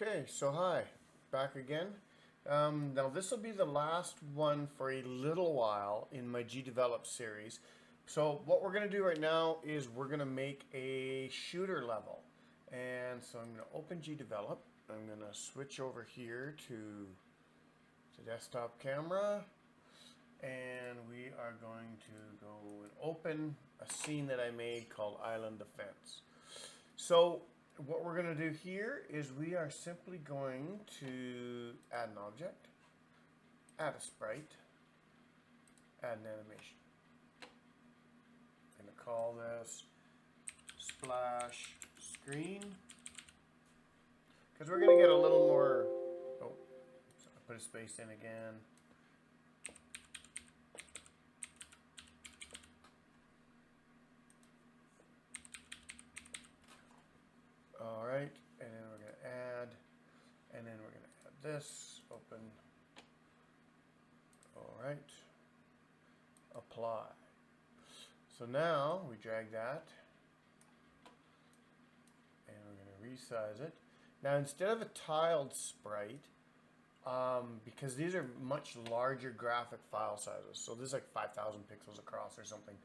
Okay, so hi, back again. Now this will be the last one for a little while in my GDevelop series. So what we're going to do right now is we're going to make a shooter level. And so I'm going to open GDevelop. I'm going to switch over here to the desktop camera. And we are going to go and open a scene that I made called Island Defense. So what we're going to do here is we are simply going to add an object, add a sprite, add an animation. I'm going to call this splash screen because we're going to get a little more. Oh, so I put a space in again. All right, and then we're going to add, and then we're going to add this, open. All right, apply. So now we drag that, and we're going to resize it. Now instead of a tiled sprite, because these are much larger graphic file sizes, so this is like 5,000 pixels across or something.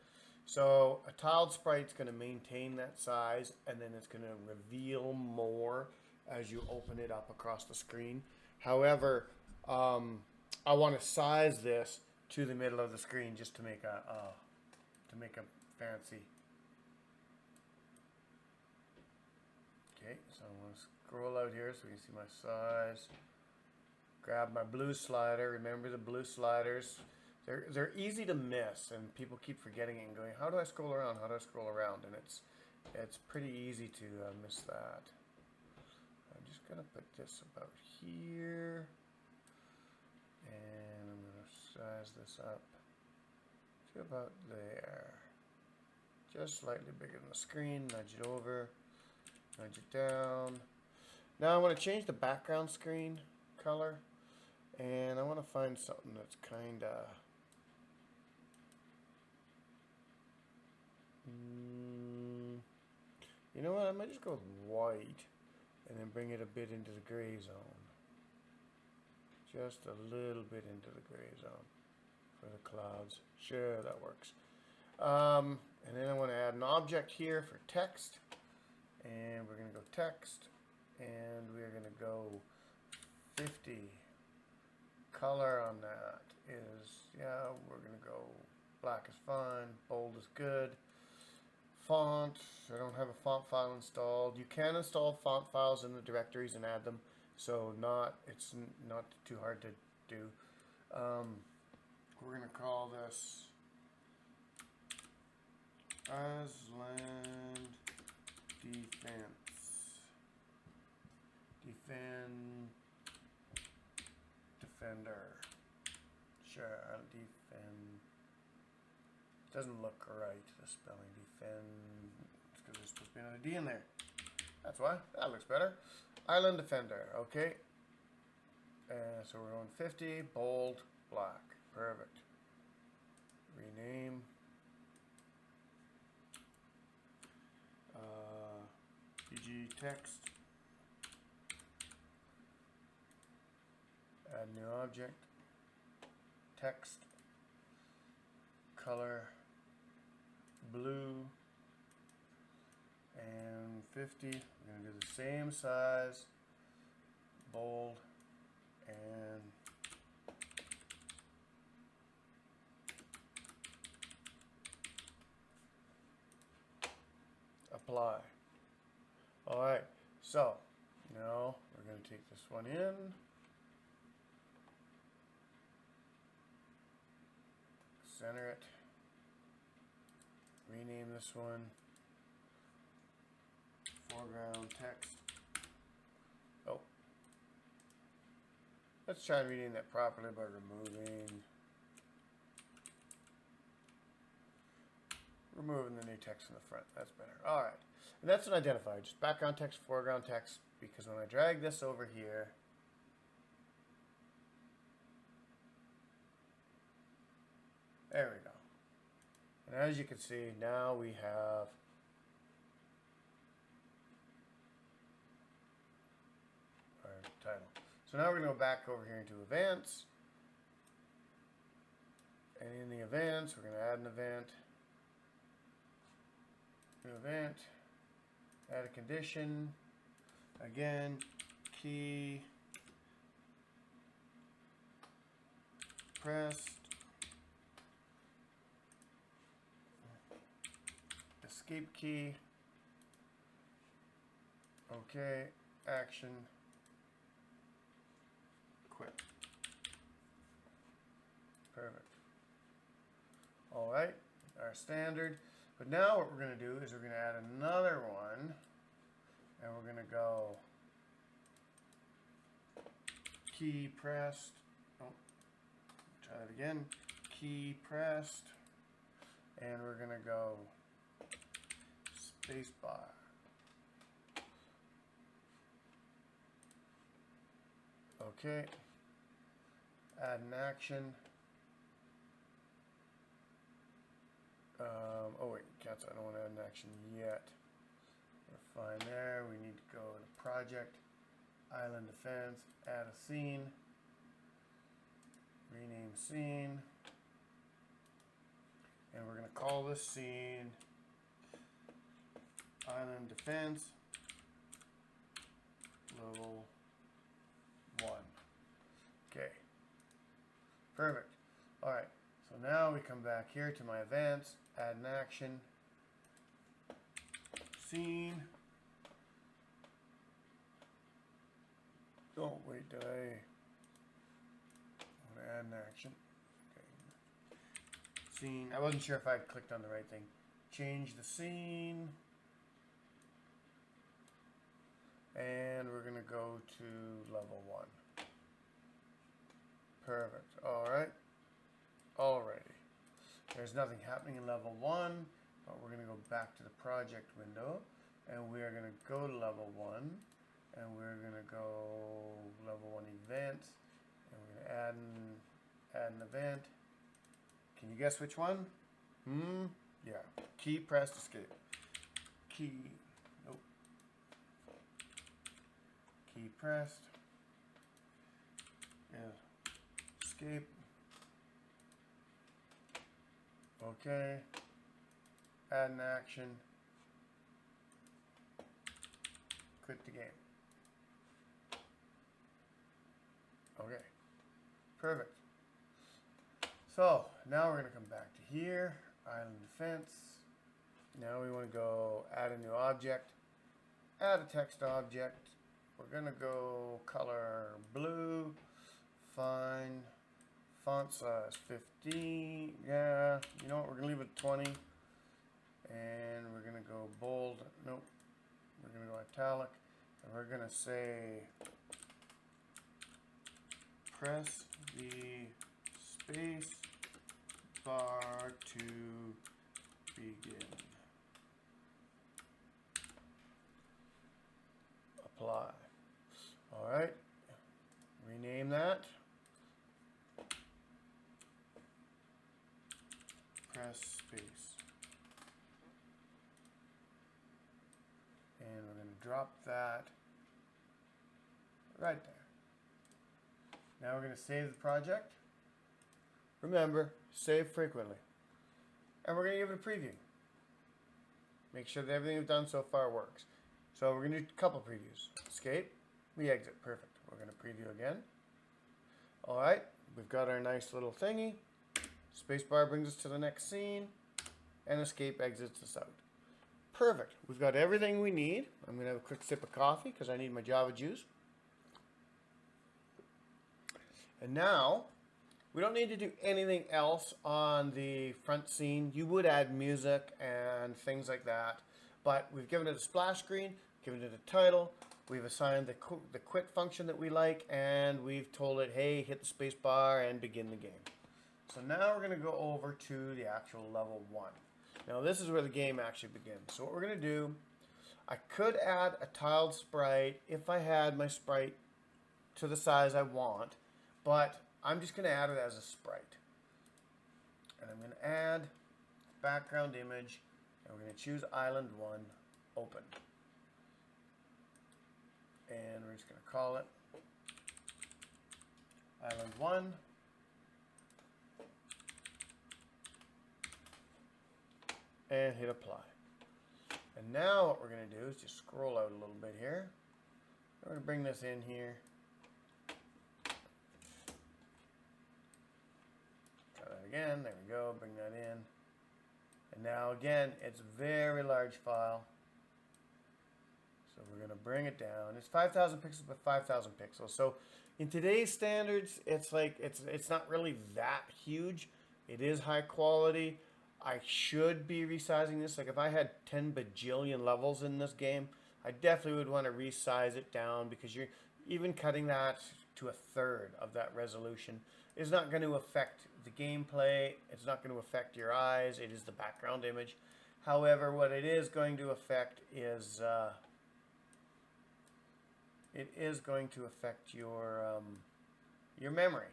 So a tiled sprite's going to maintain that size, and then it's going to reveal more as you open it up across the screen. However, I want to size this to the middle of the screen just to make a fancy. Okay, so I'm going to scroll out here so you can see my size. Grab my blue slider. Remember the blue sliders. They're easy to miss, and people keep forgetting it and going, how do I scroll around? How do I scroll around? And it's pretty easy to miss that. I'm just going to put this about here, and I'm going to size this up to about there. Just slightly bigger than the screen. Nudge it over, nudge it down. Now I want to change the background screen color, and I want to find something that's kind of you know what, I might just go with white and then bring it a bit into the gray zone. Just a little bit into the gray zone for the clouds. Sure, that works. And then I want to add an object here for text. And we're going to go text. And we're going to go 50. Color on that is, yeah, we're going to go black is fine, bold is good. Font, I don't have a font file installed. You can install font files in the directories and add them, so it's not too hard to do. We're going to call this Island Defense. Defender. Sure, defend. It doesn't look right, the spelling. Defend. It's because there's supposed to be another D in there. That's why. That looks better. Island Defender. Okay. So we're going 50, bold, black. Perfect. Rename. PG text. Add new object. Text. Color. Blue. And 50. We're going to do the same size. Bold. And apply. Alright, so now we're going to take this one in. Center it. Rename this one. Foreground text. Oh. Let's try and rename that properly by removing the new text in the front. That's better. Alright. And that's an identifier. Just background text, foreground text, because when I drag this over here, there we go. And as you can see, now we have So now we're going to go back over here into events. And in the events, we're going to add an event. New event. Add a condition. Again, key pressed. Escape key. Okay. Action. Quit. Perfect. All right. Our standard. But now what we're going to do is we're going to add another one. And we're going to go key pressed. Oh, try that again. Key pressed. And we're going to go spacebar. Okay. Add an action. Oh wait, cancel. I don't want to add an action yet. We're fine there. We need to go to project, island defense, add a scene, rename scene, and we're going to call this scene island defense level 1. Okay, perfect. All right, so now we come back here to my events, add an action, scene. Oh wait, did I want to add an action? Okay. Scene. I wasn't sure if I clicked on the right thing. Change the scene. And we're going to go to level 1. Perfect. Alright. Alrighty. There's nothing happening in level 1, but we're going to go back to the project window, and we are going to go to level 1, and we're going to go level 1 events, and we're going to add an event. Can you guess which one? Yeah. Key pressed escape. Key. Nope. Key pressed. Yeah. Escape. Okay. Add an action. Quit the game. Okay. Perfect. So now we're going to come back to here. Island defense. Now we want to go add a new object. Add a text object. We're going to go color blue. Fine. Font size 15. Yeah. You know what? We're going to leave it 20. And we're going to go bold. Nope. We're going to go italic. And we're going to say press the space bar to begin. Apply. All right. Rename that. Press space. And we're going to drop that right there. Now we're going to save the project. Remember, save frequently. And we're going to give it a preview. Make sure that everything we've done so far works. So we're going to do a couple previews. Escape, we exit. Perfect. We're going to preview again. All right, we've got our nice little thingy. Spacebar brings us to the next scene. And escape exits us out. Perfect. We've got everything we need. I'm going to have a quick sip of coffee because I need my Java juice. And now, we don't need to do anything else on the front scene. You would add music and things like that. But we've given it a splash screen, given it a title. We've assigned the quit function that we like. And we've told it, hey, hit the space bar and begin the game. So now we're going to go over to the actual level 1. Now this is where the game actually begins. So what we're going to do, I could add a tiled sprite if I had my sprite to the size I want. But I'm just going to add it as a sprite. And I'm going to add background image. And we're going to choose Island 1, Open. And we're just going to call it Island 1. And hit apply. And now what we're going to do is just scroll out a little bit here. We're going to bring this in here. Try that again. There we go. Bring that in. And now again, it's a very large file. So we're going to bring it down. It's 5,000 pixels by 5,000 pixels. So in today's standards, it's like it's not really that huge. It is high quality. I should be resizing this. Like if I had 10 bajillion levels in this game, I definitely would want to resize it down, because you're even cutting that to a third of that resolution is not going to affect the gameplay. It's not going to affect your eyes. It is the background image. However, what it is going to affect is your memory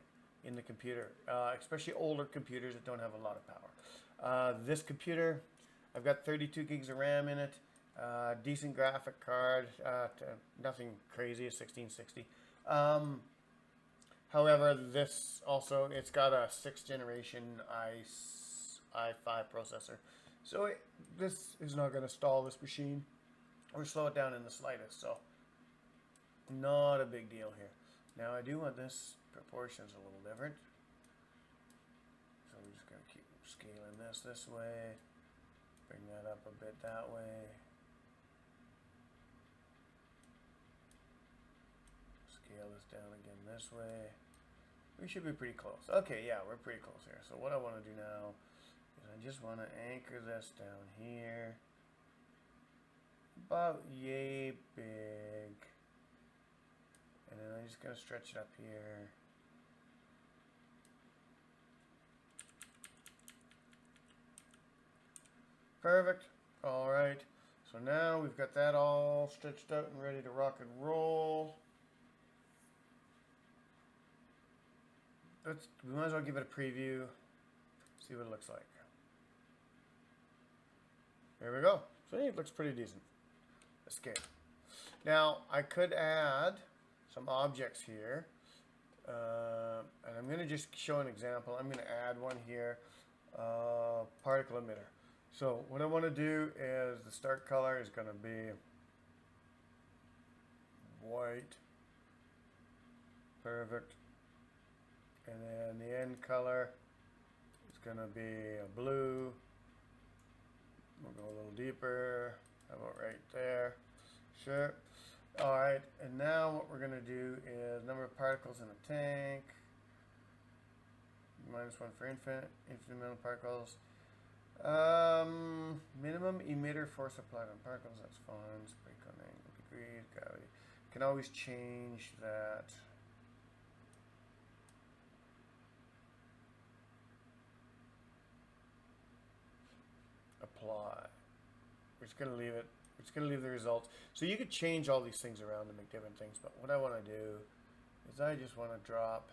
in the computer, especially older computers that don't have a lot of power. This computer, I've got 32 gigs of RAM in it, decent graphic card, nothing crazy, a 1660. However, this also, it's got a 6th generation i5 processor. So this is not going to stall this machine or slow it down in the slightest. So not a big deal here. Now I do want this proportions a little different. So we're just going to keep scaling this way. Bring that up a bit that way. Scale this down again this way. We should be pretty close. Okay, yeah, we're pretty close here. So what I want to do now is I just want to anchor this down here. About yay big. And then I'm just going to stretch it up here. Perfect. All right. So now we've got that all stretched out and ready to rock and roll. We might as well give it a preview, see what it looks like. There we go. So it looks pretty decent. Escape. Now I could add some objects here, and I'm going to just show an example. I'm going to add one here, particle emitter. So what I want to do is the start color is going to be white. Perfect. And then the end color is going to be a blue. We'll go a little deeper. How about right there? Sure. All right. And now what we're going to do is number of particles in a tank. -1 for infinite amount of particles. Minimum emitter force applied on particles. That's fine. Spray on angle, degrees, gravity. Can always change that. Apply. We're just going to leave it. We're just going to leave the results. So you could change all these things around to make different things, but what I want to do is I just want to drop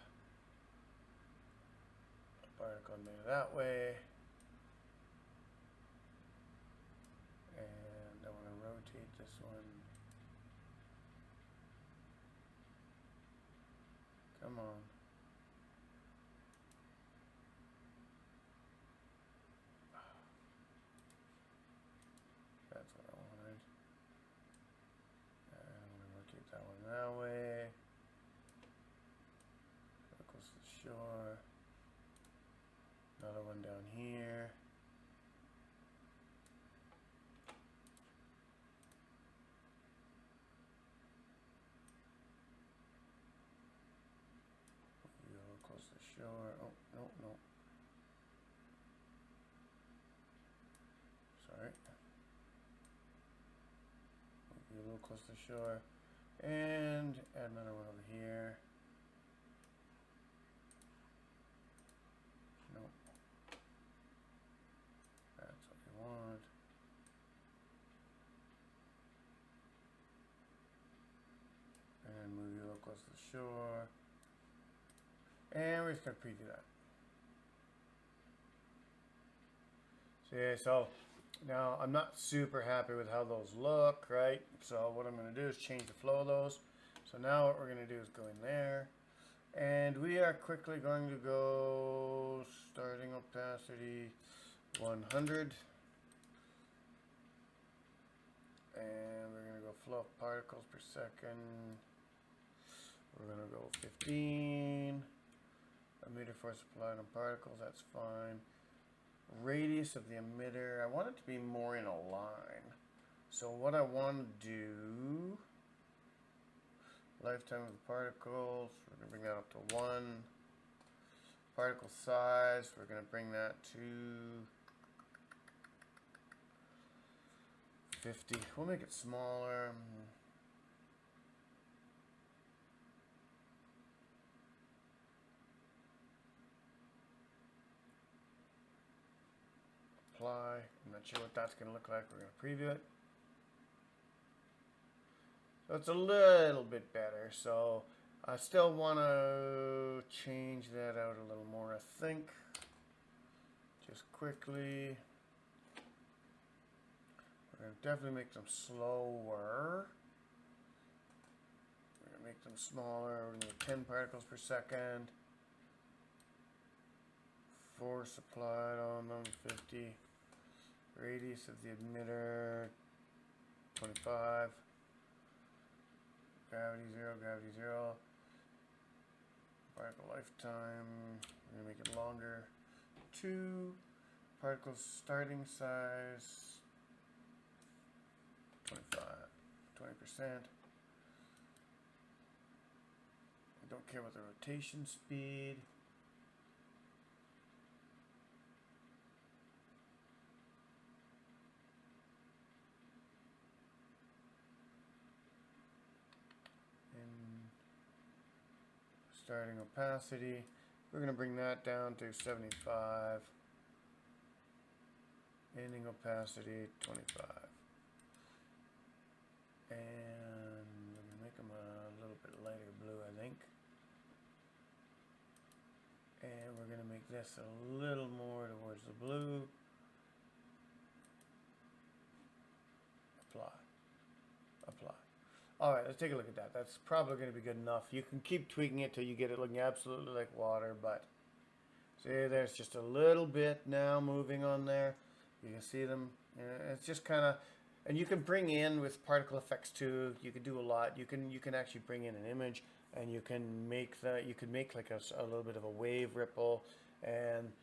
a particle emitter that way. And I want to rotate this one. Come on. That's what I wanted. And I'm going to rotate that one that way. That goes to the shore. Another one down here. Move a little close to the shore. Oh, no, no. Sorry. Move a little close to the shore. And add another one over here. Nope. That's what we want. And move you a little close to the shore. And we're just going to preview that. So yeah, so now I'm not super happy with how those look, right? So what I'm going to do is change the flow of those. So now what we're going to do is go in there. And we are quickly going to go starting opacity 100. And we're going to go flow of particles per second. We're going to go 15. Emitter force applied on particles, that's fine. Radius of the emitter, I want it to be more in a line. So what I want to do, lifetime of the particles, we're going to bring that up to 1. Particle size, we're going to bring that to 50. We'll make it smaller. Apply. I'm not sure what that's going to look like. We're going to preview it. So it's a little bit better. So I still want to change that out a little more, I think. Just quickly. We're going to definitely make them slower. We're going to make them smaller. We're going to do 10 particles per second. Force applied on them, 50. Radius of the emitter, 25. Gravity 0, gravity 0. Particle lifetime, we're going to make it longer. 2. Particle starting size, 25, 20%. I don't care about the rotation speed. Starting opacity, we're going to bring that down to 75. Ending opacity 25. And we're going to make them a little bit lighter blue, I think. And we're going to make this a little more towards the blue. Apply. Apply. Alright, let's take a look at that. That's probably going to be good enough. You can keep tweaking it till you get it looking absolutely like water, but see, there's just a little bit now moving on there. You can see them. It's just kind of, and you can bring in with particle effects too. You can do a lot. You can actually bring in an image, and you can make like a little bit of a wave ripple, and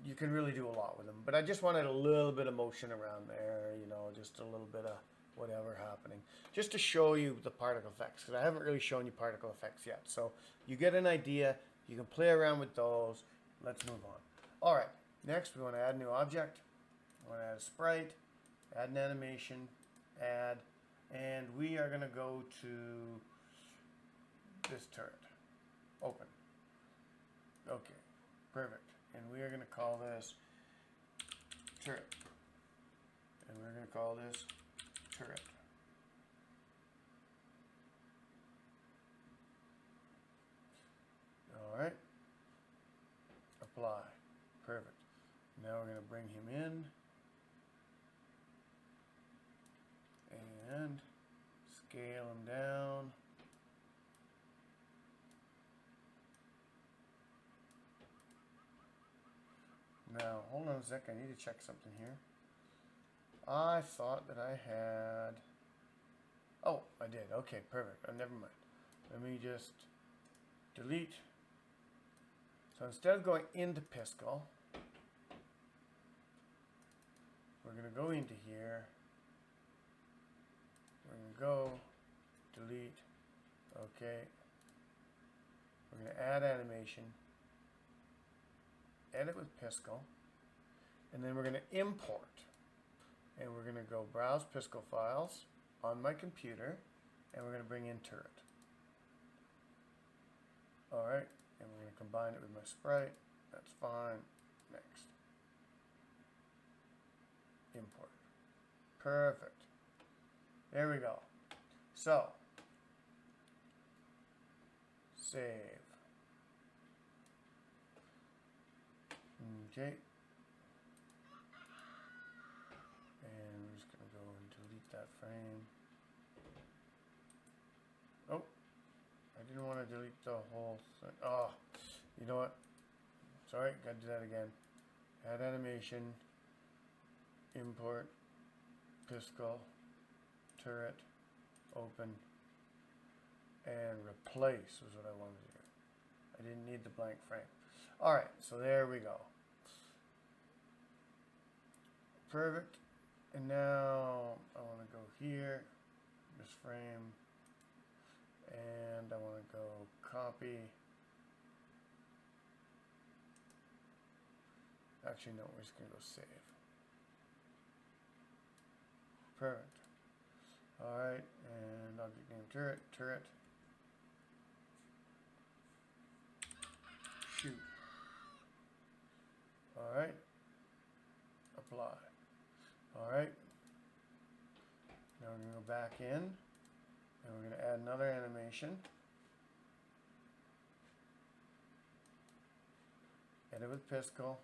you can really do a lot with them. But I just wanted a little bit of motion around there, you know, just a little bit of whatever happening, just to show you the particle effects, because I haven't really shown you particle effects yet. So you get an idea, you can play around with those. Let's move on. All right, next we want to add a new object. We want to add a sprite, add an animation, add, and we are going to go to this turret. Open. Okay, perfect. And we are going to call this turret. And we're going to call this turret. All right. Apply. Perfect. Now we're going to bring him in and scale him down. Now, hold on a sec. I need to check something here. I thought that I had... Oh, I did. Okay, perfect. Oh, never mind. Let me just delete. So instead of going into Piscal, we're going to go into here. We're going to go, delete. Okay. We're going to add animation. Edit with Piscal. And then we're going to import. And we're going to go browse Piscal files on my computer, and we're going to bring in turret. Alright, and we're going to combine it with my sprite. That's fine. Next. Import. Perfect. There we go. So, save. Okay. And we're just going to go and delete that frame. Oh, I didn't want want to delete the whole thing. Oh, you know what? Sorry, gotta do that again. Add animation, import, Piscal, turret, open, and replace was what I wanted to do. I didn't need the blank frame. Alright, so there we go. Perfect. And now I want to go here, this frame, and I want to go copy. Actually, no, we're just going to go save. Perfect. Alright, and object name turret, turret. Shoot. Alright. Apply. Alright. Now we're going to go back in, and we're going to add another animation. Edit with Piscal,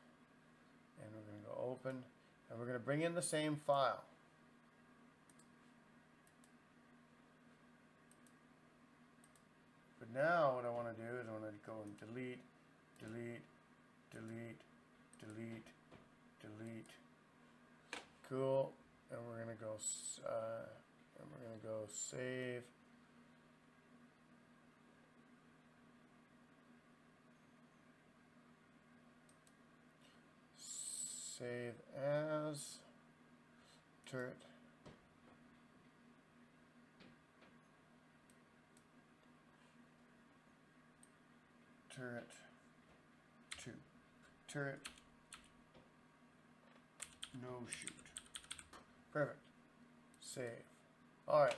and we're going to go open, and we're going to bring in the same file. But now what I want to do is I want to go and delete, delete, delete, delete, delete. Cool. And we're gonna go. Save. Save as turret. Turret 2. Turret. No shoot. Perfect. Save. Alright.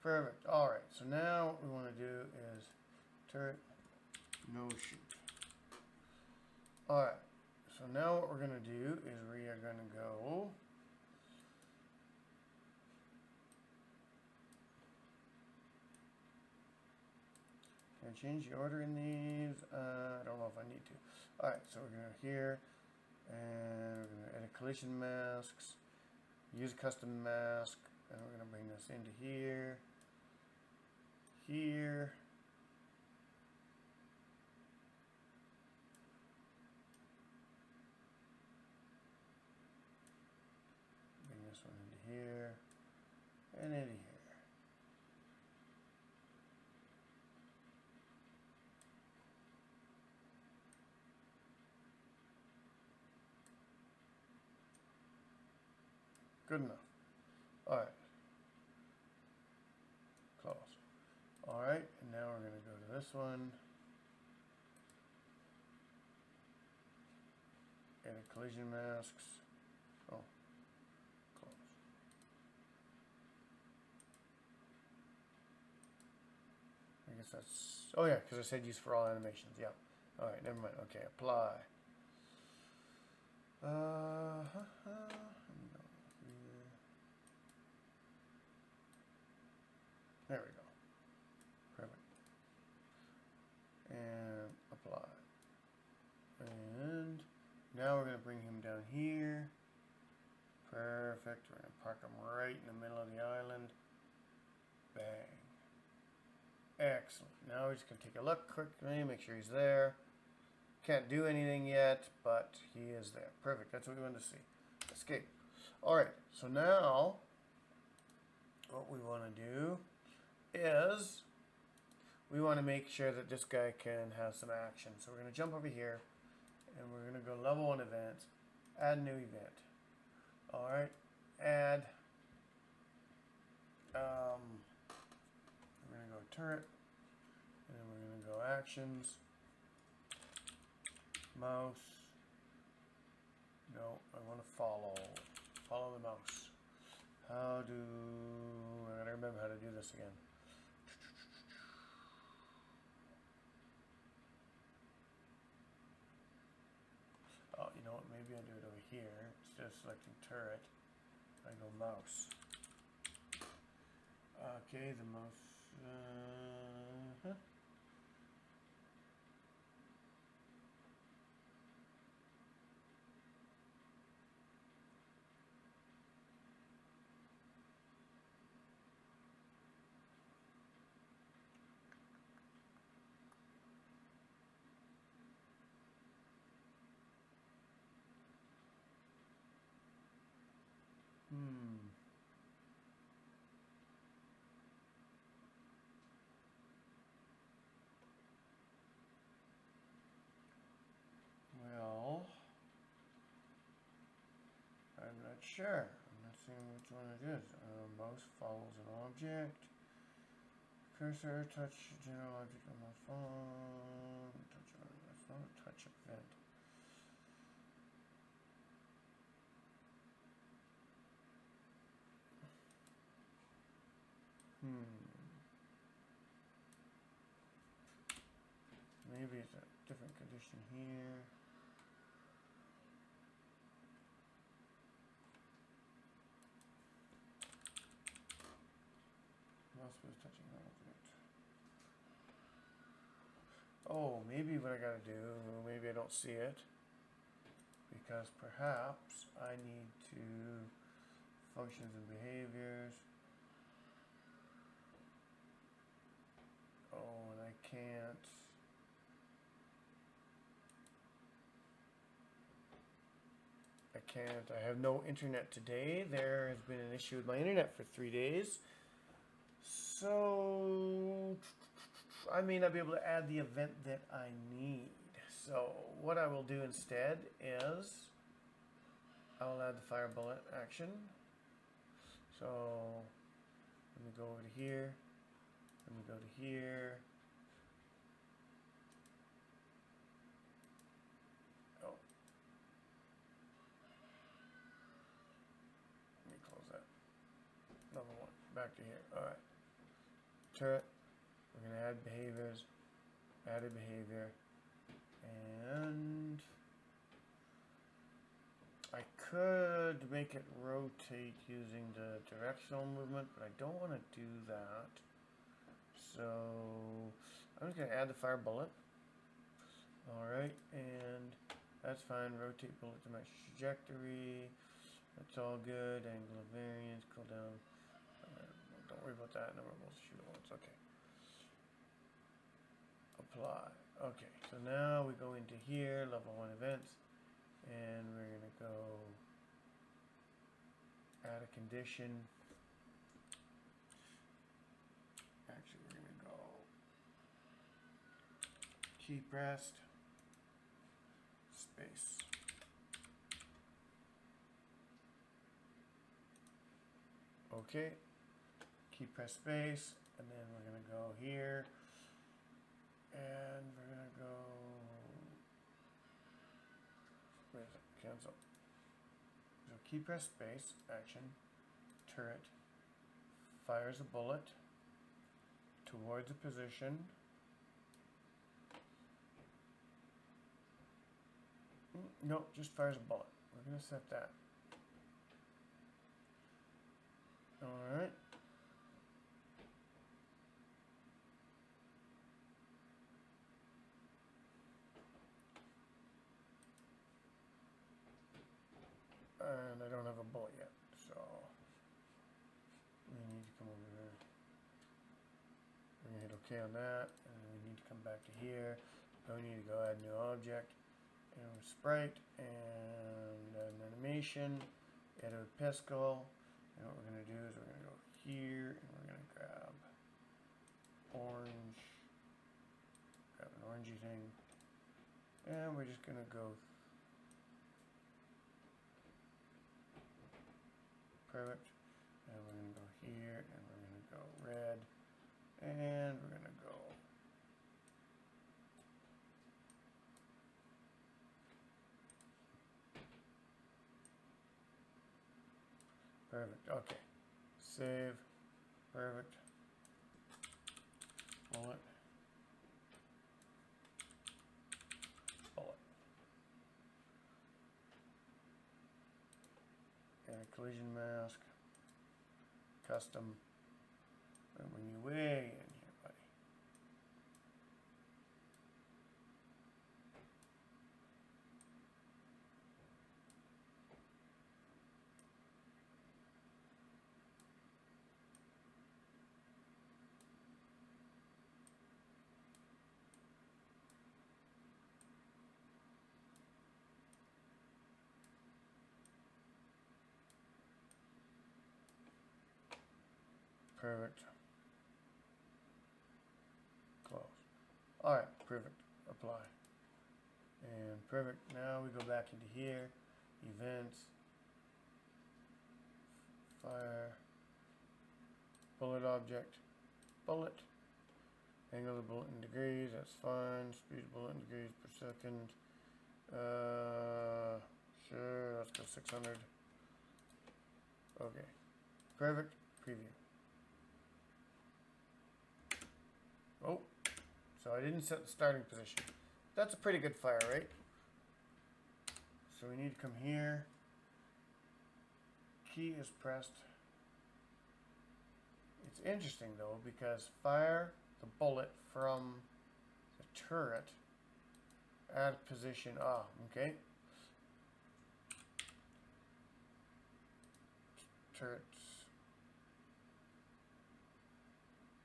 Perfect. Alright. So now what we want to do is turret. No shoot. Alright. So now what we're going to do is we are going to go. Can I change the order in these? I don't know if I need to. Alright, so we're going to here, and we're going to edit collision masks, use custom mask, and we're going to bring this into here, here, bring this one into here, and into here. Good enough. Alright. Close. Alright, and now we're going to go to this one. Edit collision masks. Oh. Close. I guess that's... Oh yeah, because I said use for all animations. Yeah. Alright, never mind. Okay, apply. There we go. Perfect. And apply. And now we're going to bring him down here. Perfect. We're going to park him right in the middle of the island. Bang. Excellent. Now we're just going to take a look quickly, make sure he's there. Can't do anything yet, but he is there. Perfect. That's what we want to see. Escape. Alright, so now what we want to do is we want to make sure that this guy can have some action. So we're going to jump over here, and we're going to go level 1 events, add new event. Alright, add, we're going to go turret, and then we're going to go actions, mouse, no, I want to follow the mouse. I gotta remember how to do this again. Oh, you know what, maybe I do it over here. Instead of selecting turret, I go mouse. Okay, the mouse, Sure. I'm not seeing which one it is. Mouse follows an object. Cursor, touch general object on my phone. Touch on my phone. Touch event. Maybe it's a different condition here. Mouse was touching an object. Oh, maybe what I gotta do, maybe I don't see it. Because perhaps I need to functions and behaviors. Oh, and I can't. I have no internet today. There has been an issue with my internet for 3 days. So I may not be able to add the event that I need. So what I will do instead is I'll add the fire bullet action. So let me go over to here. Let me go to here. Oh. Let me close that. Level 1. Back to here. Alright. Turret. We're going to add behaviors. Added behavior. And I could make it rotate using the directional movement, but I don't want to do that. So I'm just going to add the fire bullet. Alright, and that's fine. Rotate bullet to match trajectory. That's all good. Angle of variance, cooldown. Don't worry about that. Number of bolts to shoot at once. Okay. Apply. Okay, so now we go into here, level 1 events, and we're going to go add a condition. Actually, we're going to go key pressed, space. Okay, key press space, and then we're going to go here, and we're going to go, where is it? Cancel. So key press space, action, turret, fires a bullet towards a position. No, just fires a bullet. We're going to set that. Alright. And I don't have a bullet yet, so we need to come over here. We're going to hit OK on that, and we need to come back to here. Then we need to go add new object, and sprite, and an animation, edit with Pescal. And what we're going to do is we're going to go here, and we're going to grab orange, grab an orangey thing, and we're just going to go perfect, and we're going to go here, and we're going to go red, and we're going to go perfect. Okay, save, perfect, bullet, bullet, and a collision mask, custom, and bring you way in here, buddy. Perfect. Close. Alright, perfect. Apply. And perfect. Now we go back into here. Events. fire, bullet object, bullet, angle of the bullet in degrees, that's fine, speed of bullet in degrees per second, sure, let's go 600, okay, perfect, preview. Oh, so I didn't set the starting position. That's a pretty good fire rate. So we need to come here. Key is pressed. It's interesting though because fire the bullet from the turret at position okay. Turret's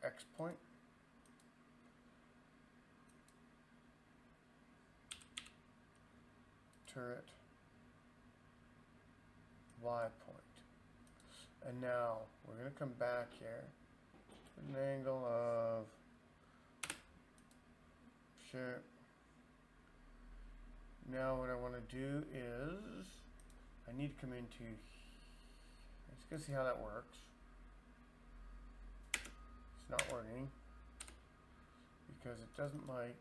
X point. Turret Y point. And now we're going to come back here with an angle of, sure. Now what I want to do is I need to come into, let's go see how that works. It's not working because it doesn't like,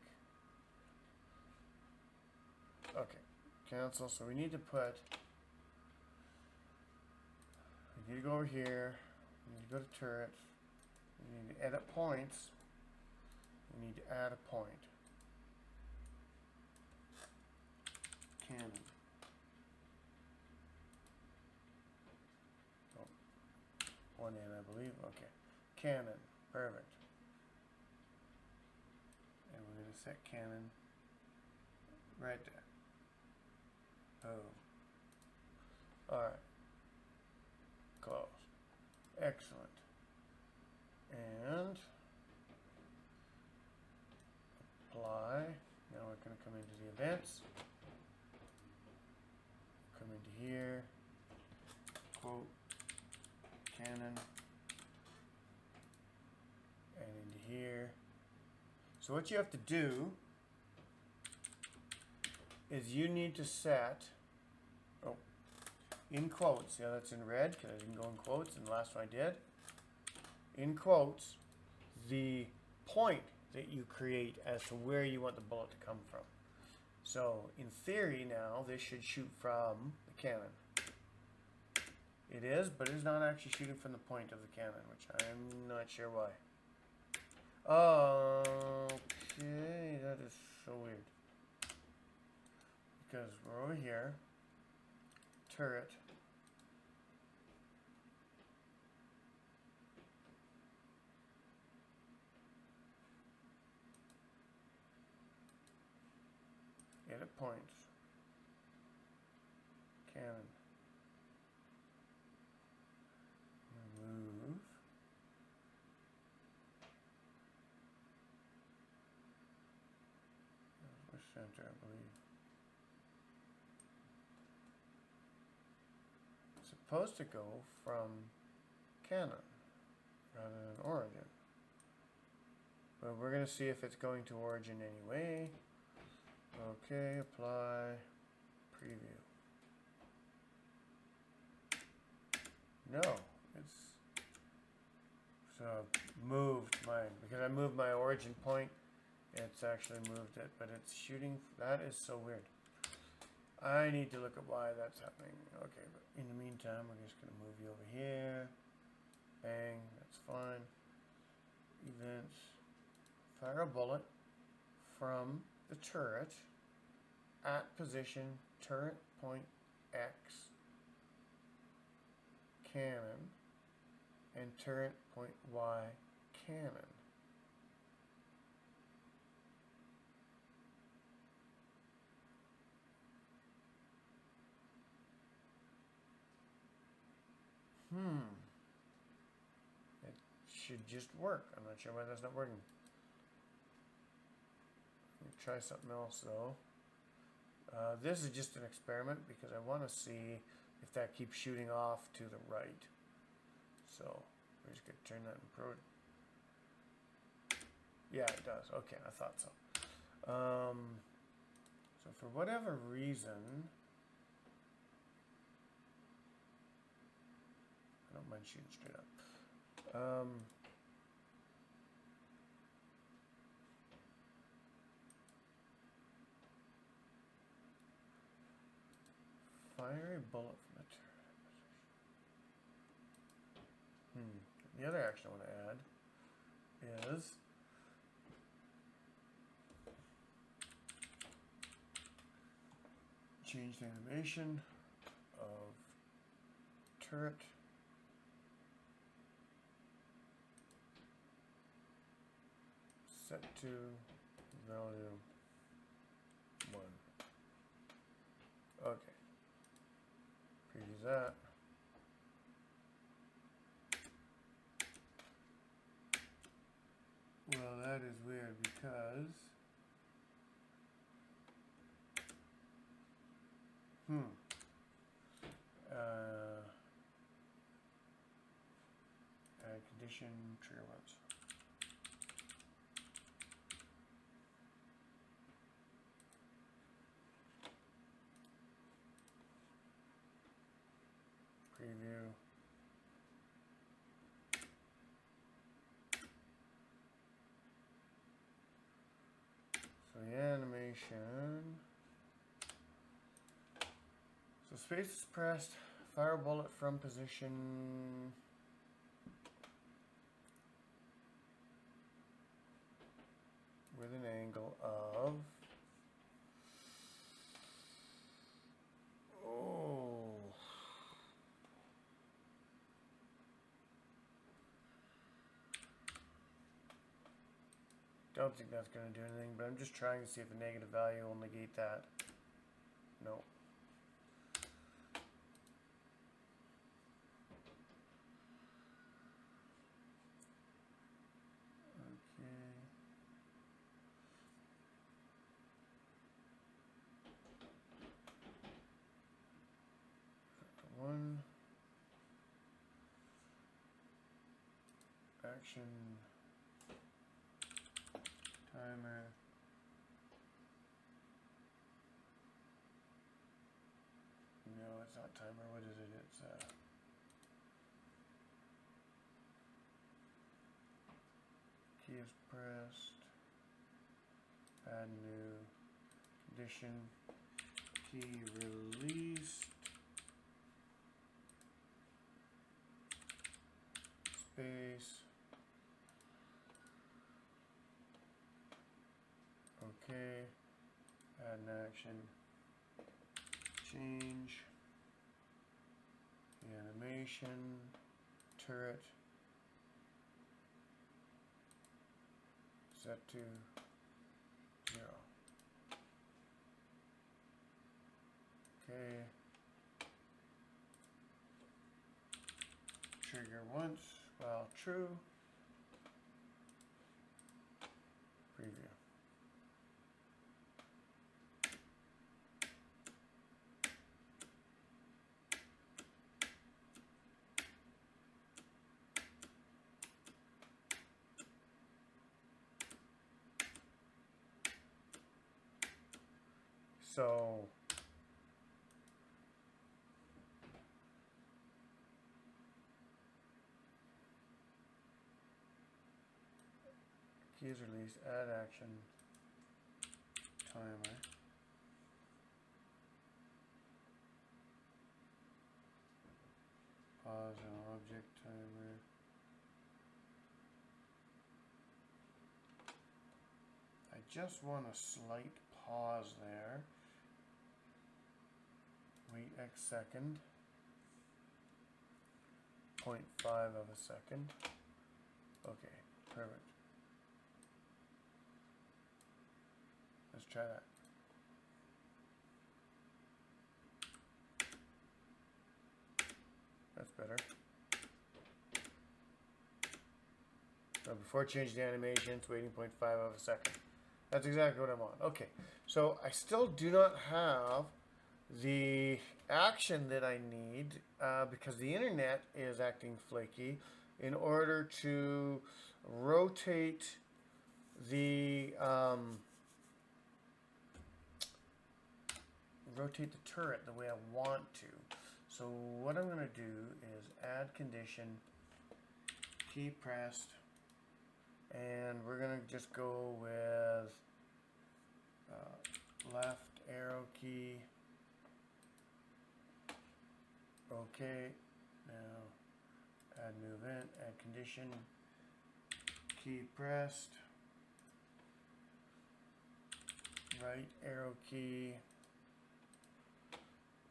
okay, cancel. So we need to put, we need to go over here, we need to go to turret, we need to edit points, we need to add a point. Cannon. Oh, one in, I believe. Okay. Cannon. Perfect. And we're going to set cannon right there. Oh. Alright. Close. Excellent. And apply. Now we're going to come into the events. Come into here. Quote. Cannon. And into here. So what you have to do is you need to set, in quotes, yeah, that's in red because I didn't go in quotes and the last one I did. In quotes, the point that you create as to where you want the bullet to come from. So in theory now, this should shoot from the cannon. It is, but it's not actually shooting from the point of the cannon, which I'm not sure why. Okay, that is so weird. Because we're over here, turret, edit points, cannon, remove, center, I believe. It's supposed to go from cannon rather than origin. But we're going to see if it's going to origin anyway. Okay, apply, preview. No, it's moved mine because I moved my origin point. It's actually moved it, but it's shooting. That is so weird. I need to look at why that's happening. Okay, but in the meantime, we're just going to move you over here. Bang, that's fine. Events. Fire a bullet from the turret at position turret point X cannon and turret point Y cannon. It should just work. I'm not sure why that's not working. Let me try something else though. This is just an experiment because I want to see if that keeps shooting off to the right. So we're just going to turn that in Pro. Yeah, it does. Okay, I thought so. So for whatever reason, I don't one's shooting straight up. Fire a bullet from the turret. The other action I want to add is change the animation of turret set to value 1. Okay. Preview that. Well, that is weird because add condition trigger once. Preview. So the animation. So space is pressed. Fire a bullet from position. With an angle of. Don't think that's going to do anything, but I'm just trying to see if a negative value will negate that. No. Okay. One. Action. Timer. No, it's not timer. What is it? It's key is pressed. Add new condition. Key released. Space. Okay. Add an action. Change the animation. Turret. Set to 0. Okay. Trigger once while true. Preview. So key is released, add action, timer. Pause on object timer. I just want a slight pause there. Wait X second. 0.5 of a second. Okay, perfect. Let's try that. That's better. So before changing the animation, it's waiting 0.5 of a second. That's exactly what I want. Okay, so I still do not have the action that I need because the internet is acting flaky in order to rotate the turret the way I want to. So what I'm going to do is add condition, key pressed, and we're going to just go with left arrow key. Okay, now add move in, add condition, key pressed, right arrow key.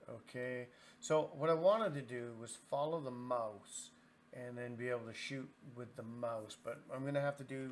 Okay, so what I wanted to do was follow the mouse and then be able to shoot with the mouse, but I'm going to have to do,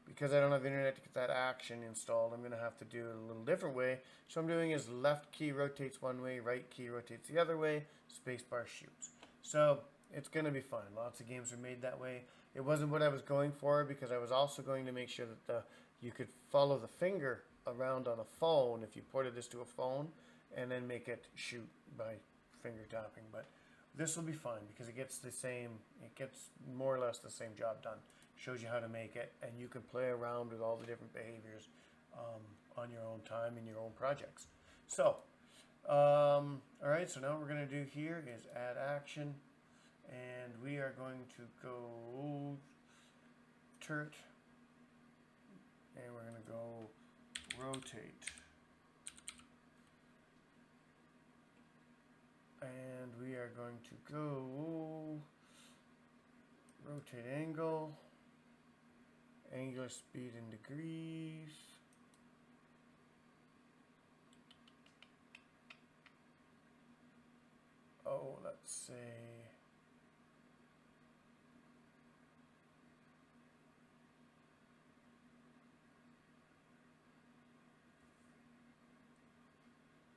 because I don't have internet to get that action installed, I'm going to have to do it a little different way. So I'm doing is left key rotates one way, right key rotates the other way, spacebar shoots. So it's going to be fine. Lots of games are made that way. It wasn't what I was going for, because I was also going to make sure that you could follow the finger around on a phone if you ported this to a phone, and then make it shoot by finger tapping. But this will be fine because it gets the same, it gets more or less the same job done. Shows you how to make it, and you can play around with all the different behaviors on your own time in your own projects. So, all right, so now what we're going to do here is add action, and we are going to go turret, and we're going to go rotate. And we are going to go rotate angle, angular speed in degrees. Oh, let's say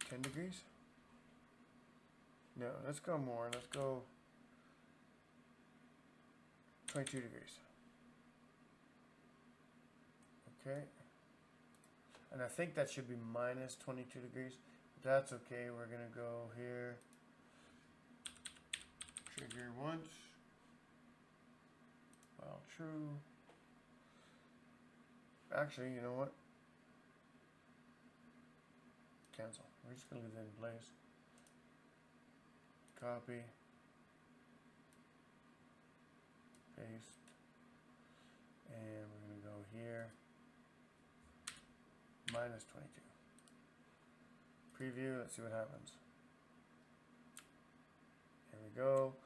10 degrees. No, let's go more. Let's go 22 degrees. Okay. And I think that should be minus 22 degrees. But that's okay. We're going to go here. Trigger once. While true. Actually, you know what? Cancel. We're just going to leave that in place. Copy, paste, and we're going to go here, minus 22. Preview, let's see what happens. Here we go.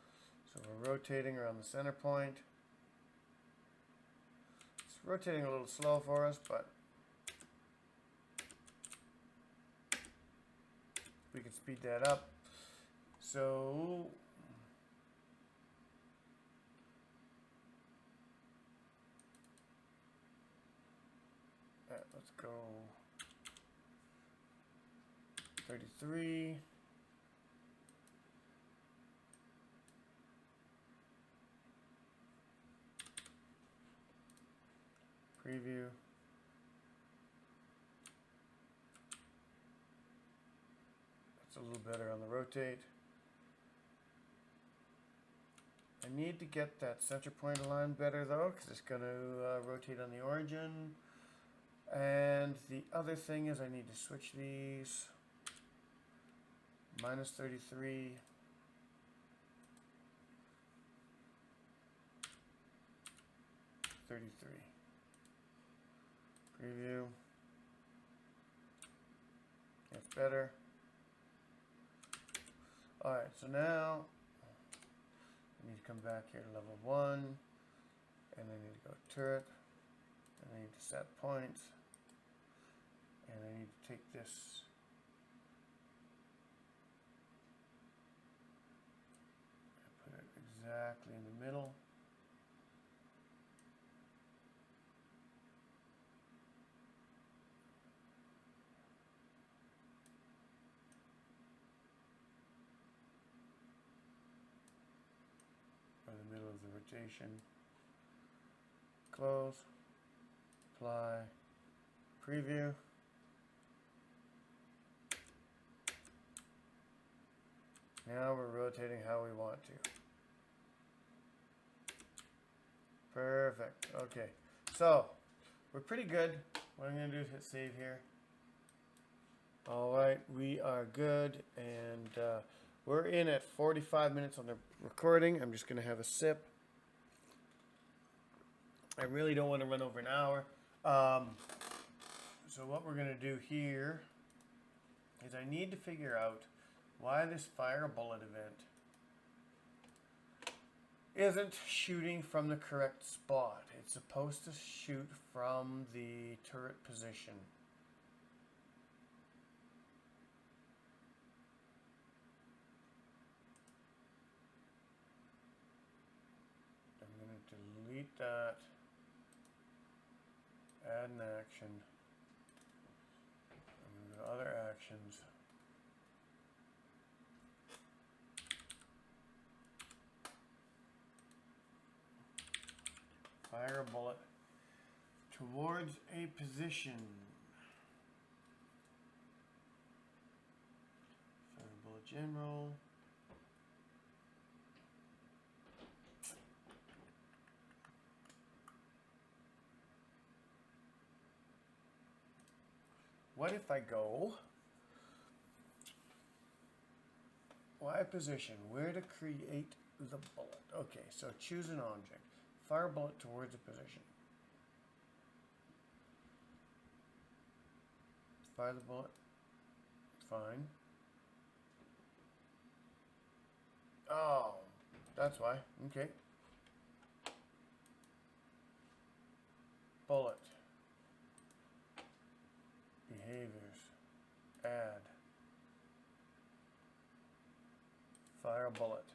So we're rotating around the center point. It's rotating a little slow for us, but we can speed that up. So let's go 33. Preview. That's a little better on the rotate. I need to get that center point aligned better though, because it's going to rotate on the origin. And the other thing is I need to switch these. Minus 33. Preview. That's better. Alright, so now I need to come back here to level 1, and I need to go turret, and I need to set points, and I need to take this and put it exactly in the middle. Rotation, close, apply, preview. Now we're rotating how we want to. Perfect. Okay, so we're pretty good. What I'm going to do is hit save here. All right, we are good, and We're in at 45 minutes on the recording. I'm just going to have a sip. I really don't want to run over an hour. So what we're going to do here is I need to figure out why this fire a bullet event isn't shooting from the correct spot. It's supposed to shoot from the turret position. I'm going to delete that. Add an action. I'm going to go to other actions. Fire a bullet towards a position. Fire a bullet general. What if I go Y position, where to create the bullet? Okay, so choose an object. Fire a bullet towards a position. Fire the bullet. Fine. Oh, that's why. Okay. Bullet. Behaviors. Add. Fire a bullet.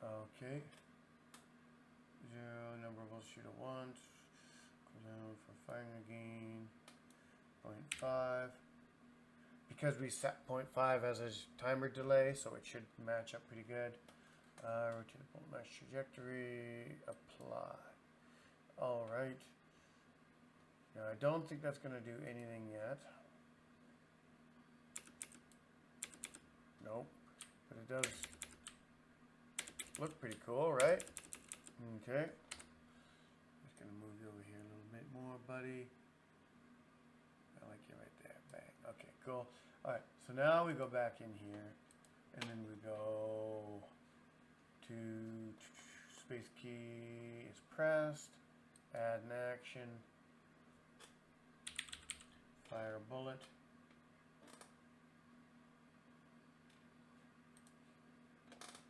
Okay. 0, number of bullets shoot at once. Cooldown for firing again. 0.5. Because we set 0.5 as a timer delay, so it should match up pretty good. Rotate the bullet match trajectory. Apply. Alright. Now I don't think that's going to do anything yet. Nope. But it does look pretty cool, right? Okay. Just going to move you over here a little bit more, buddy. I like you right there. Bang. Okay, cool. Alright, so now we go back in here. And then we go to space key is pressed. Add an action. Fire a bullet.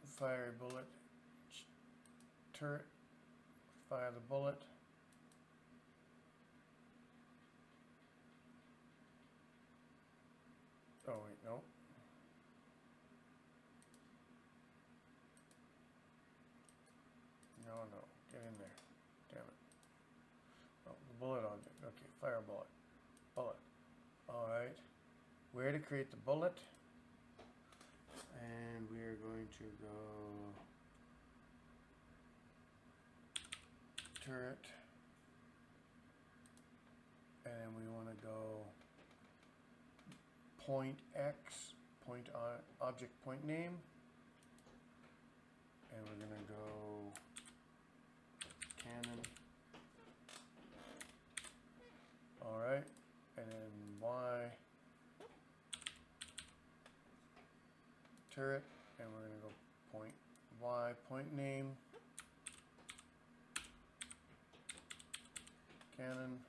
Fire a bullet. Turret. Fire the bullet. Oh wait, no. No, get in there. Damn it. Oh, the bullet object. Okay, fire a bullet. Bullet. Alright. Where to create the bullet? And we are going to go turret. And we want to go point X, point on object point name. And we're going to go cannon. Alright. And then Y turret, and we're going to go point Y, point name, cannon.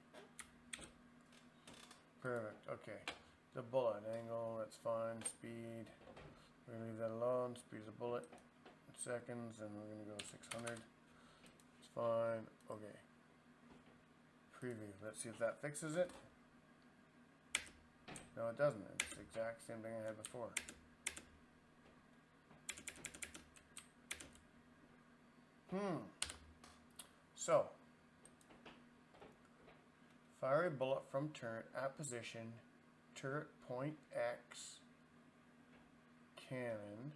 Perfect. Okay. The bullet angle, that's fine. Speed, we're going to leave that alone. Speed of the bullet in seconds, and we're going to go 600. It's fine. Okay. Preview. Let's see if that fixes it. No, it doesn't. It's the exact same thing I had before. So, fire a bullet from turret at position, turret point X, cannon,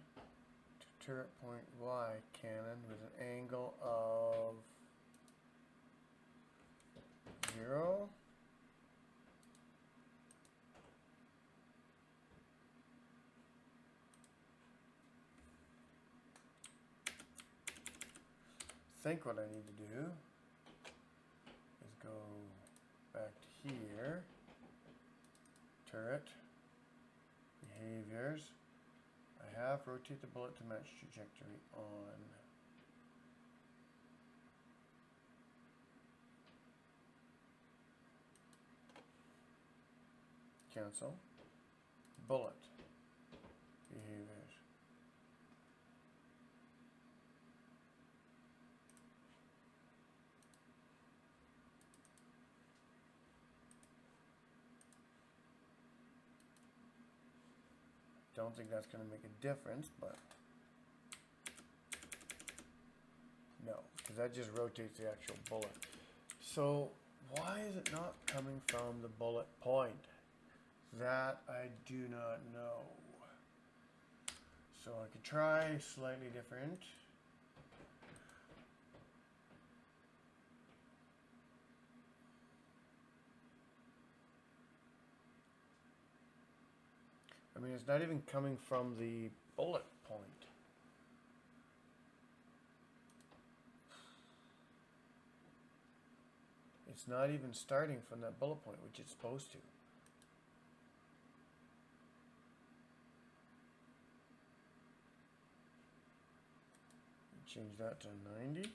to turret point Y, cannon, with an angle of 0. I think what I need to do is go back to here, turret, behaviors, have rotate the bullet to match trajectory on. Cancel. Bullet. Behaviors. Don't think that's going to make a difference, but no, because that just rotates the actual bullet. So why is it not coming from the bullet point? That I do not know. So I could try slightly different. I mean, it's not even coming from the bullet point. It's not even starting from that bullet point, which it's supposed to. Change that to 90.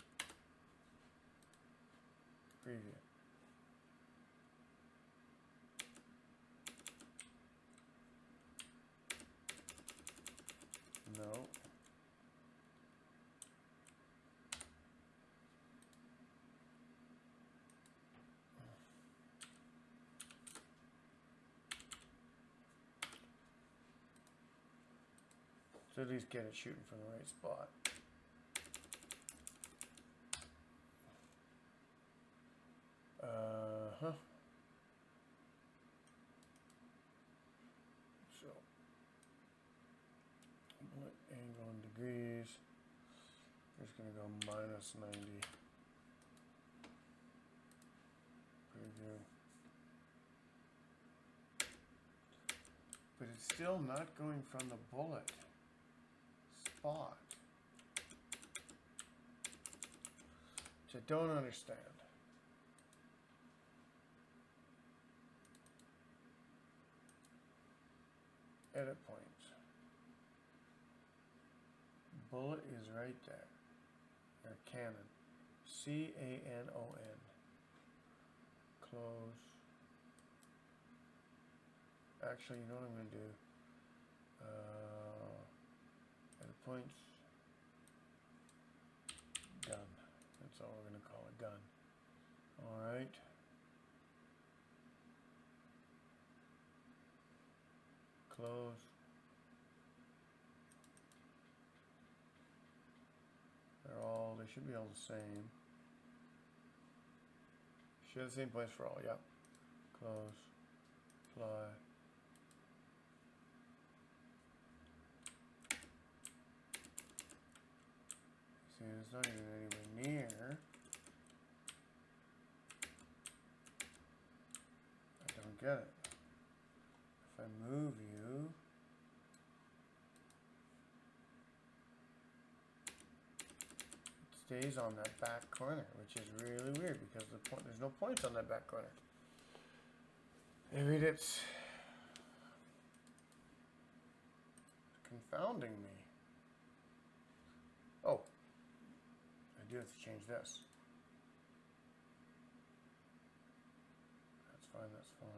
Preview. No. So at least get it shooting from the right spot. So, bullet angle in degrees. We're just going to go minus 90. Preview. But it's still not going from the bullet spot. Which I don't understand. Edit points. Bullet is right there. Or cannon. C-A-N-O-N. Close. Actually, you know what I'm going to do? Edit points. Gun. That's all we're going to call it. Gun. Alright. Close. They should be all the same. Should have the same place for all, yeah. Close. Apply. See, it's not even anywhere near. I don't get it. If I move you, it stays on that back corner, which is really weird because there's no points on that back corner. Maybe it's confounding me. Oh, I do have to change this. That's fine, that's fine.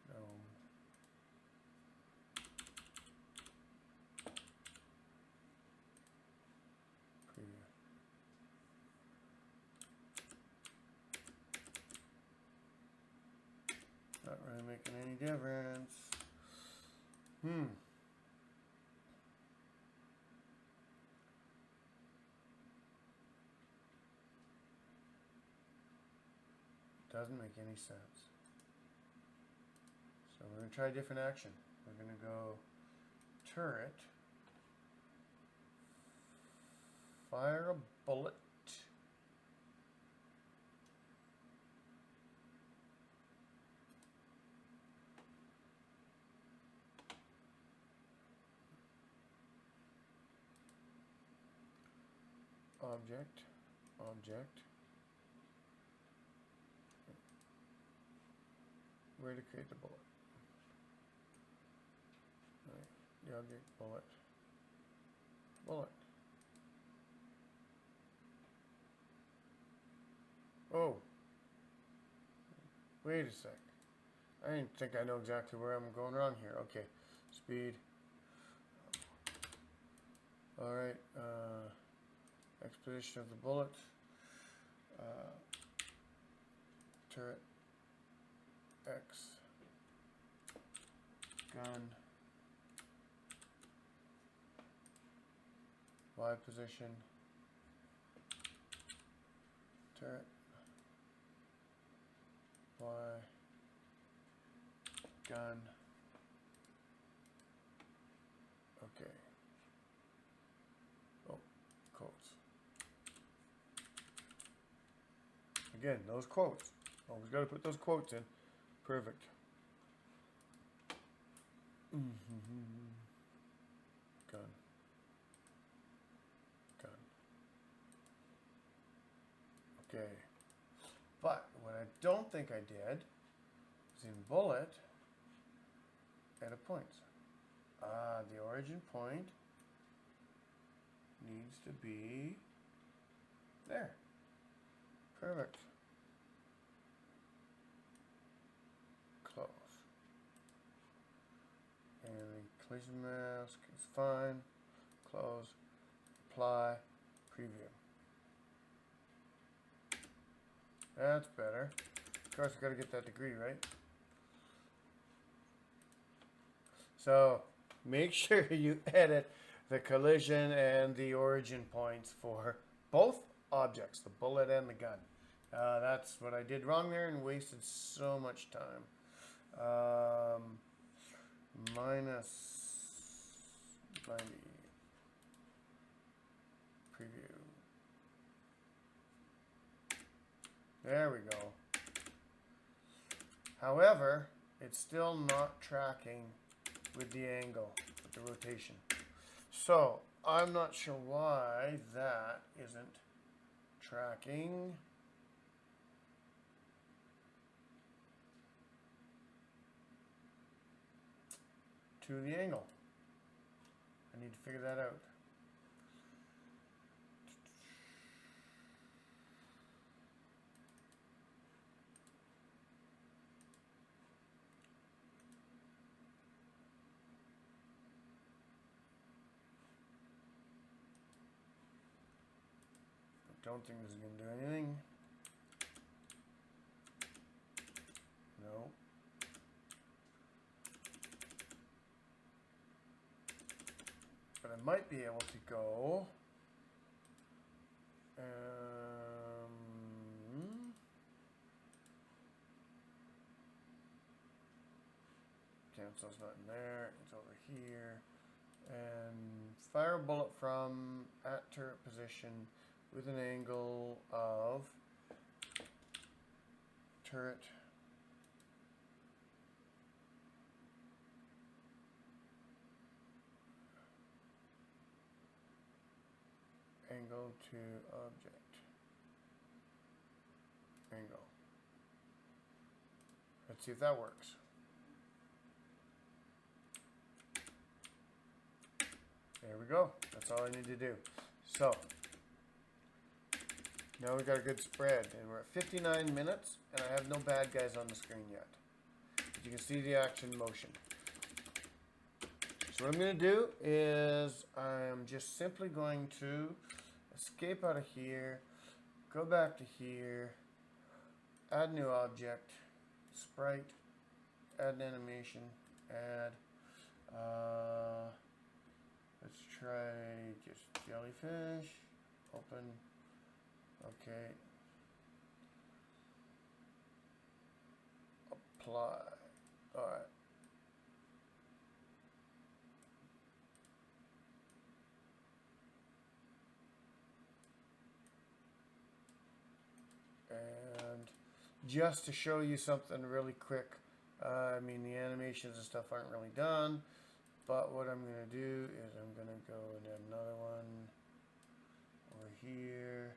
No. Preview. Not really making any difference. Doesn't make any sense. So we're going to try a different action. We're going to go turret, fire a bullet, object, object. Where to create the bullet. Right. The object, bullet, bullet. Oh, wait a sec. I didn't think I know exactly where I'm going wrong here. Okay, speed. All right, X position of the bullet. Turret. X. Gun. Y position. Turret. Y. Gun. Okay. Oh, quotes. Again, those quotes. Always got to put those quotes in. Perfect. Gun. Gun. Okay. But what I don't think I did is in bullet, edit points. The origin point needs to be there. Perfect. Close. And the collision mask is fine. Close. Apply. Preview. That's better. Of course, I gotta get that degree, right? So, make sure you edit the collision and the origin points for both objects, the bullet and the gun. That's what I did wrong there and wasted so much time. Minus 90. Preview. There we go. However, it's still not tracking with the angle, with the rotation. So, I'm not sure why that isn't tracking. To the angle. I need to figure that out. I don't think this is going to do anything. No. But I might be able to go. Cancel's not in there. It's over here. And fire a bullet from at turret position with an angle of turret angle to object angle. Let's see if that works. There we go. That's all I need to do. So now we've got a good spread, and we're at 59 minutes, and I have no bad guys on the screen yet. But you can see the action motion. So what I'm going to do is I'm just simply going to escape out of here, go back to here, add new object, sprite, add an animation, add, let's try just jellyfish, open, okay, apply, alright. And just to show you something really quick, I mean the animations and stuff aren't really done, but what I'm going to do is I'm going to go and add another one over here.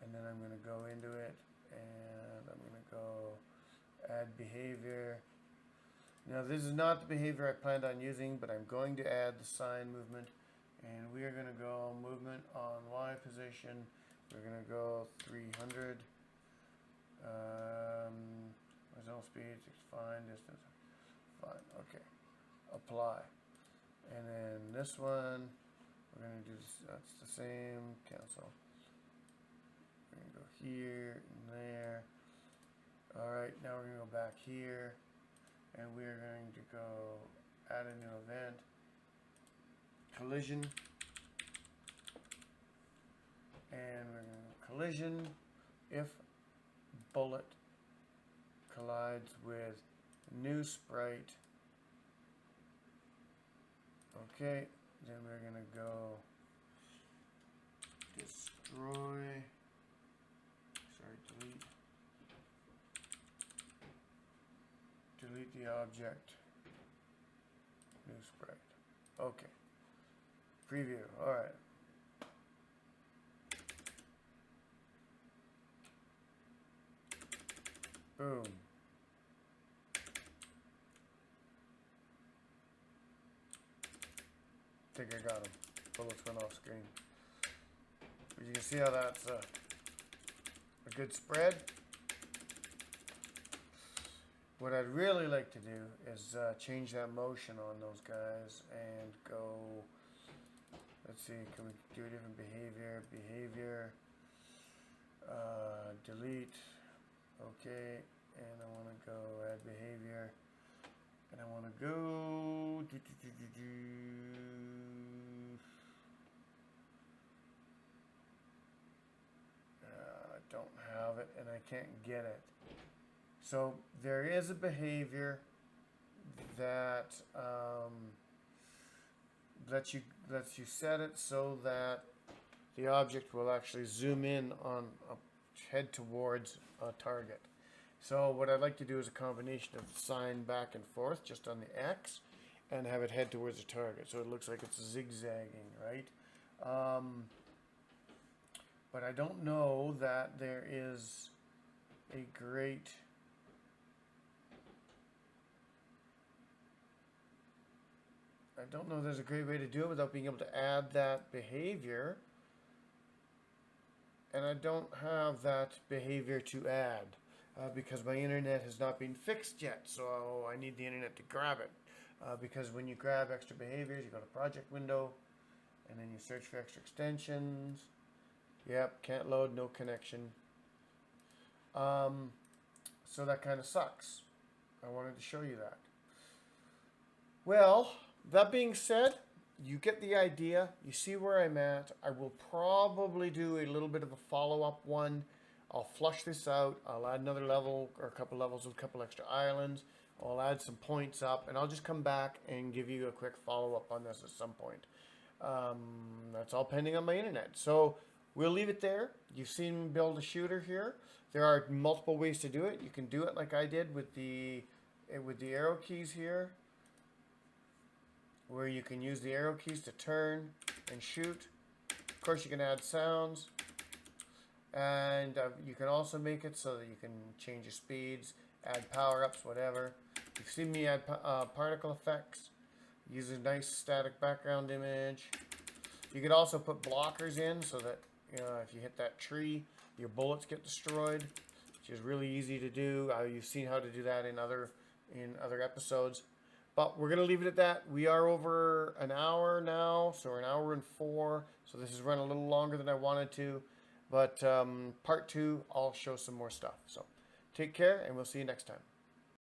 And then I'm going to go into it, and I'm going to go add behavior. Now this is not the behavior I planned on using, but I'm going to add the sign movement, and we are going to go movement on Y position. We're going to go 300. Horizontal speed, fine, distance, fine, okay. Apply. And then this one, we're going to do this, that's the same, cancel. We're going to go here and there. Alright, now we're going to go back here, and we're going to go add a new event, collision, and we're going to collision if bullet collides with new sprite. Okay, then we're going to go destroy, delete the object, new sprite. Okay, preview, alright. Boom. I think I got him. Bullets went off screen. But you can see how that's a good spread. What I'd really like to do is change that motion on those guys and go, let's see, can we do a different behavior? Behavior, delete, okay, and I want to go add behavior, and I want to go, I don't have it and I can't get it. So there is a behavior that lets you set it so that the object will actually zoom in on head towards a target. So what I'd like to do is a combination of sign back and forth just on the X and have it head towards the target, so it looks like it's zigzagging, right? But I don't know that there is a great way to do it without being able to add that behavior, and I don't have that behavior to add because my internet has not been fixed yet, so I need the internet to grab it, because when you grab extra behaviors, you go to project window and then you search for extra extensions. Yep, can't load, no connection. So that kind of sucks. I wanted to show you that. Well, that being said, you get the idea. You see where I'm at. I will probably do a little bit of a follow-up one. I'll flush this out. I'll add another level or a couple levels with a couple extra islands. I'll add some points up, and I'll just come back and give you a quick follow-up on this at some point. That's all pending on my internet. So we'll leave it there. You've seen me build a shooter here. There are multiple ways to do it. You can do it like I did with the arrow keys here, where you can use the arrow keys to turn and shoot. Of course, you can add sounds, and you can also make it so that you can change your speeds, add power-ups, whatever. You've seen me add particle effects, use a nice static background image. You could also put blockers in so that if you hit that tree, your bullets get destroyed, which is really easy to do. You've seen how to do that in other episodes. But we're going to leave it at that. We are over an hour now, so we're an hour and 4. So this has run a little longer than I wanted to. But part 2, I'll show some more stuff. So take care, and we'll see you next time.